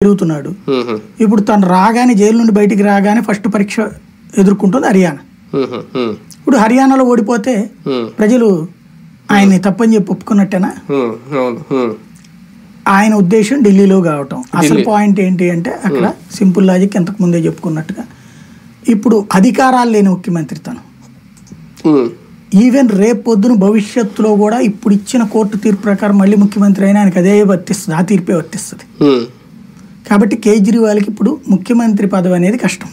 తిరుగుతున్నాడు. ఇప్పుడు తను రాగానే జైలు నుండి బయటికి రాగానే ఫస్ట్ పరీక్ష ఎదుర్కొంటుంది హర్యానా. ఇప్పుడు హర్యానాలో ఓడిపోతే ప్రజలు ఆయన్ని తప్పని చెప్పి ఒప్పుకున్నట్టేనా? ఆయన ఉద్దేశం ఢిల్లీలో కావటం. అసలు పాయింట్ ఏంటి అంటే అక్కడ సింపుల్ లాజిక్ ఇంతకు ముందే చెప్పుకున్నట్టుగా ఇప్పుడు అధికారాలు లేని ముఖ్యమంత్రి తను. ఈవెన్ రేపు పొద్దున భవిష్యత్తులో కూడా ఇప్పుడు ఇచ్చిన కోర్టు తీర్పు ప్రకారం మళ్ళీ ముఖ్యమంత్రి అయినా ఆయనకు అదే వర్తిస్తుంది, ఆ తీర్పే వర్తిస్తుంది. కాబట్టి కేజ్రీవాల్కి ఇప్పుడు ముఖ్యమంత్రి పదవి అనేది కష్టం.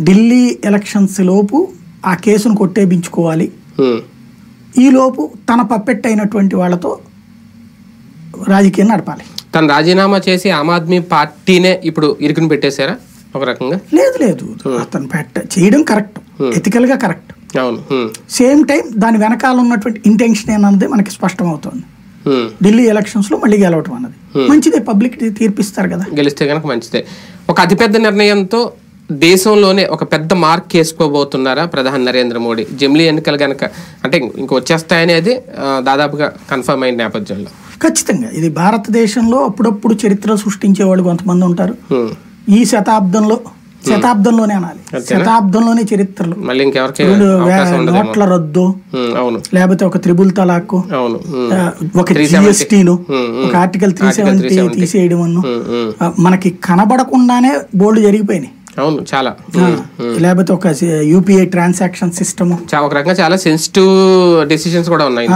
ఢిల్లీ ఎలక్షన్స్ లోపు ఆ కేసును కొట్టేపించుకోవాలి. ఈ లోపు తన పప్పెట్ అయినటువంటి వాళ్ళతో రాజకీయం నడపాలి. తను రాజీనామా చేసి ఆమ్ ఆద్మీ పార్టీనే ఇప్పుడు ఇరుకుని పెట్టేశారా ఒక రకంగా? లేదు లేదు, అతను చేయడం కరెక్ట్, ఎథికల్ గా కరెక్ట్. అవును. సేమ్ టైం దాని వెనకాల ఉన్నటువంటి ఇంటెన్షన్ ఏమన్నది మనకి స్పష్టం అవుతుంది. ఢిల్లీ ఎలక్షన్స్ లో మళ్ళీ గెలవటం అన్నది మంచిదే, పబ్లిక్ తీర్పిస్తారు కదా, గెలిస్తే కనుక మంచిదే. ఒక అతిపెద్ద నిర్ణయంతో దేశంలోనే ఒక పెద్ద మార్క్ వేసుకోబోతున్నారా ప్రధాని నరేంద్ర మోడీ? జమిలీ ఎన్నికలు కనుక అంటే ఇంక వచ్చేస్తాయనేది దాదాపుగా కన్ఫర్మ్ అయిన నేపథ్యంలో ఖచ్చితంగా ఇది భారతదేశంలో అప్పుడప్పుడు చరిత్ర సృష్టించే వాళ్ళు కొంతమంది ఉంటారు. ఈ శతాబ్దంలోనే అనాలి, శతాబ్దంలోనే చరిత్రలో మళ్ళీ ఇంకెవరికి నోట్ల రద్దు, లేకపోతే ఒక త్రిబుల్ తలాక్, ఒక జిఎస్టీను, ఒక ఆర్టికల్ 370 తీసేయడం, మనకి కనబడకుండానే బోల్డ్ జరిగిపోయినాయి. అవును, చాలా. లేకపోతే ఒక యూపీఐ ట్రాన్సాక్షన్ సిస్టమ్, ఒక రకంగా చాలా సెన్సిటివ్ డెసిషన్స్ కూడా ఉన్నాయి.